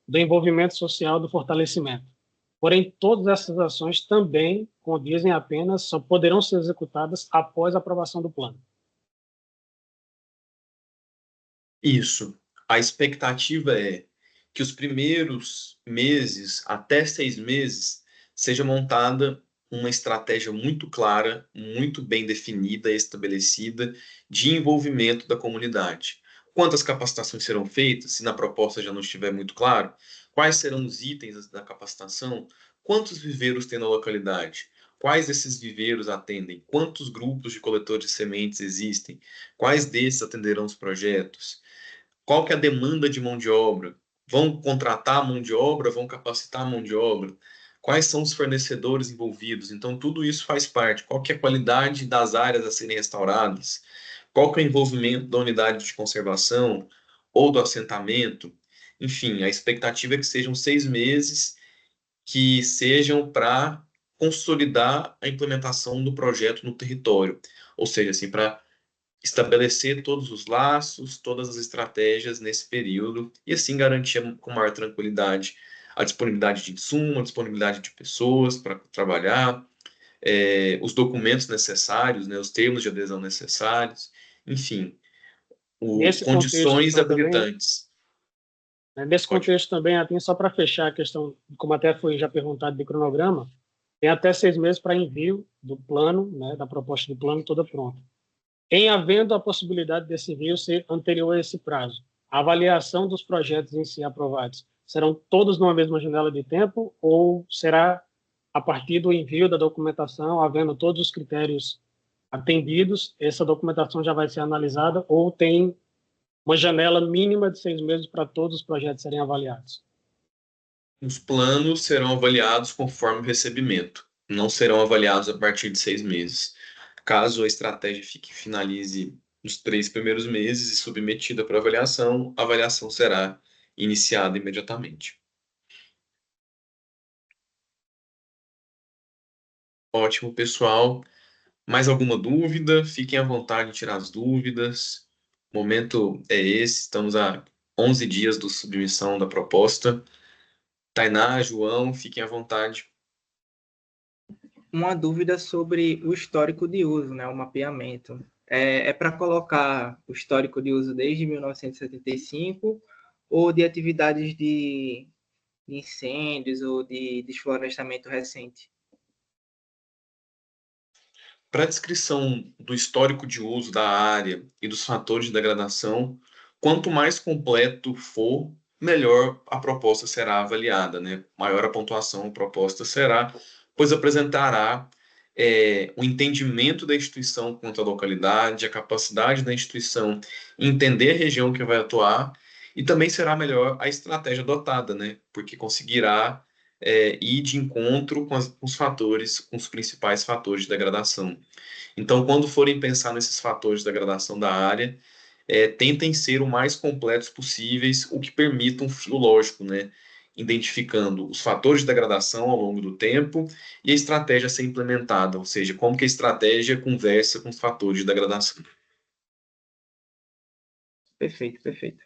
do envolvimento social do fortalecimento. Porém, todas essas ações também condizem apenas, só poderão ser executadas após a aprovação do plano. Isso. A expectativa é que os primeiros meses, até 6 meses, seja montada uma estratégia muito clara, muito bem definida e estabelecida de envolvimento da comunidade. Quantas capacitações serão feitas, se na proposta já não estiver muito claro? Quais serão os itens da capacitação? Quantos viveiros tem na localidade? Quais desses viveiros atendem? Quantos grupos de coletores de sementes existem? Quais desses atenderão os projetos? Qual que é a demanda de mão de obra? Vão contratar mão de obra? Vão capacitar mão de obra? Quais são os fornecedores envolvidos? Então, tudo isso faz parte. Qual que é a qualidade das áreas a serem restauradas? Qual que é o envolvimento da unidade de conservação ou do assentamento? Enfim, a expectativa é que sejam 6 meses que sejam para consolidar a implementação do projeto no território. Ou seja, assim, para estabelecer todos os laços, todas as estratégias nesse período e assim garantir com maior tranquilidade a disponibilidade de insumo, a disponibilidade de pessoas para trabalhar, os documentos necessários, né, os termos de adesão necessários, enfim, Nesse condições contexto, então, habilitantes. Nesse contexto também, tem só para fechar a questão, como até foi já perguntado de cronograma, tem até 6 meses para envio do plano, né, da proposta de plano toda pronta. Em havendo a possibilidade desse envio ser anterior a esse prazo, a avaliação dos projetos em si aprovados serão todos numa mesma janela de tempo ou será a partir do envio da documentação, havendo todos os critérios atendidos, essa documentação já vai ser analisada ou tem uma janela mínima de 6 meses para todos os projetos serem avaliados? Os planos serão avaliados conforme o recebimento, não serão avaliados a partir de 6 meses. Caso a estratégia finalize nos 3 primeiros meses e submetida para avaliação, a avaliação será iniciada imediatamente. Ótimo, pessoal. Mais alguma dúvida? Fiquem à vontade de tirar as dúvidas. O momento é esse, estamos a 11 dias da submissão da proposta. Tainá, João, fiquem à vontade. Uma dúvida sobre o histórico de uso, né, o mapeamento. É para colocar o histórico de uso desde 1975 ou de atividades de incêndios ou de desflorestamento recente? Para a descrição do histórico de uso da área e dos fatores de degradação, quanto mais completo for, melhor a proposta será avaliada, né? Maior a pontuação proposta será, pois apresentará o entendimento da instituição quanto à localidade, a capacidade da instituição em entender a região que vai atuar, e também será melhor a estratégia adotada, né? Porque conseguirá ir de encontro com os fatores, com os principais fatores de degradação. Então, quando forem pensar nesses fatores de degradação da área, tentem ser o mais completos possíveis, o que permita um fio lógico, né? Identificando os fatores de degradação ao longo do tempo e a estratégia a ser implementada, ou seja, como que a estratégia conversa com os fatores de degradação. Perfeito, perfeito.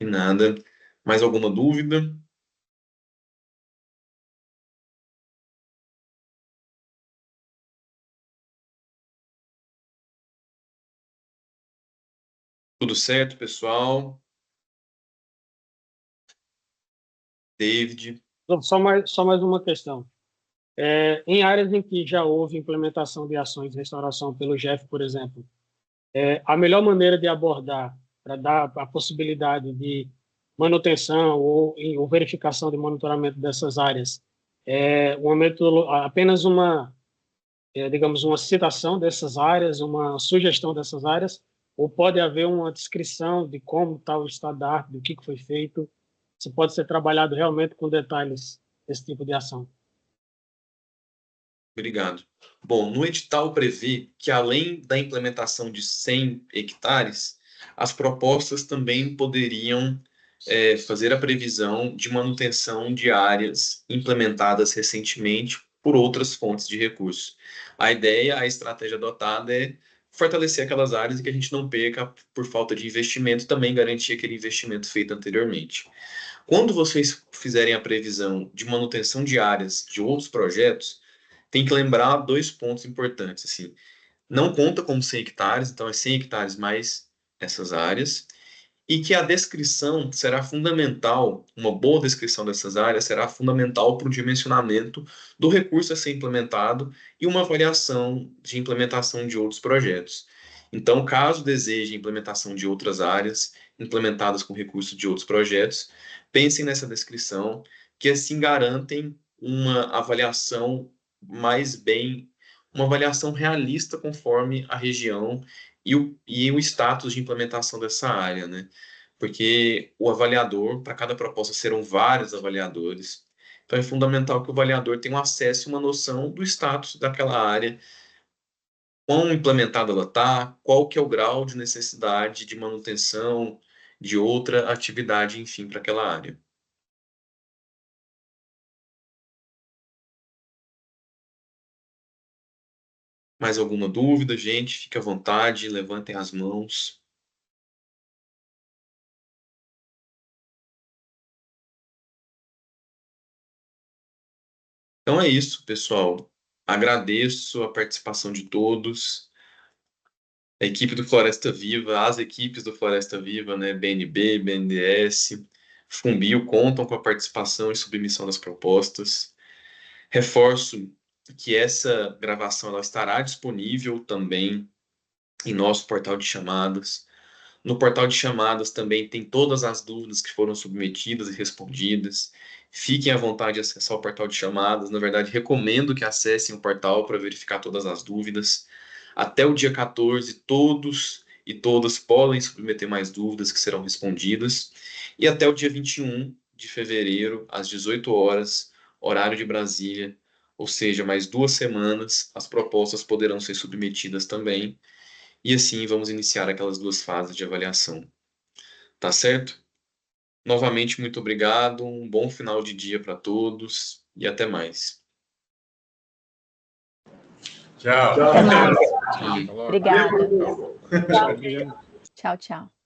E nada. Mais alguma dúvida? Tudo certo, pessoal? David? Só mais uma questão. Em áreas em que já houve implementação de ações de restauração pelo GEF, por exemplo, a melhor maneira de abordar, para dar a possibilidade de manutenção ou verificação de monitoramento dessas áreas, apenas digamos, uma citação dessas áreas, uma sugestão dessas áreas, ou pode haver uma descrição de como está o estado da arte, do que foi feito? Se pode ser trabalhado realmente com detalhes esse tipo de ação. Obrigado. Bom, no edital prevê que, além da implementação de 100 hectares, as propostas também poderiam fazer a previsão de manutenção de áreas implementadas recentemente por outras fontes de recursos. A ideia, a estratégia adotada é fortalecer aquelas áreas e que a gente não perca por falta de investimento, também garantir aquele investimento feito anteriormente. Quando vocês fizerem a previsão de manutenção de áreas de outros projetos, tem que lembrar 2 pontos importantes. Assim, não conta como 100 hectares, então é 100 hectares mais essas áreas, e que a descrição será fundamental, uma boa descrição dessas áreas será fundamental para o dimensionamento do recurso a ser implementado e uma avaliação de implementação de outros projetos. Então, caso deseje implementação de outras áreas, implementadas com recurso de outros projetos, pensem nessa descrição, que assim garantem uma avaliação uma avaliação realista conforme a região e o status de implementação dessa área, né? Porque o avaliador, para cada proposta serão vários avaliadores, então é fundamental que o avaliador tenha um acesso e uma noção do status daquela área, quão implementada ela está, qual que é o grau de necessidade de manutenção de outra atividade, enfim, para aquela área. Mais alguma dúvida, gente? Fique à vontade, levantem as mãos. Então é isso, pessoal. Agradeço a participação de todos. A equipe do Floresta Viva, as equipes do Floresta Viva, né, BNB, BNDES, Fumbio, contam com a participação e submissão das propostas. Reforço que essa gravação ela estará disponível também em nosso portal de chamadas. No portal de chamadas também tem todas as dúvidas que foram submetidas e respondidas. Fiquem à vontade de acessar o portal de chamadas. Na verdade, recomendo que acessem o portal para verificar todas as dúvidas. Até o dia 14, todos e todas podem submeter mais dúvidas que serão respondidas. E até o dia 21 de fevereiro, às 18 horas, horário de Brasília, ou seja, mais 2 semanas, as propostas poderão ser submetidas também. E assim vamos iniciar aquelas 2 fases de avaliação. Tá certo? Novamente, muito obrigado, um bom final de dia para todos e até mais. Tchau. Até mais. Tchau. Obrigada. Tchau, tchau.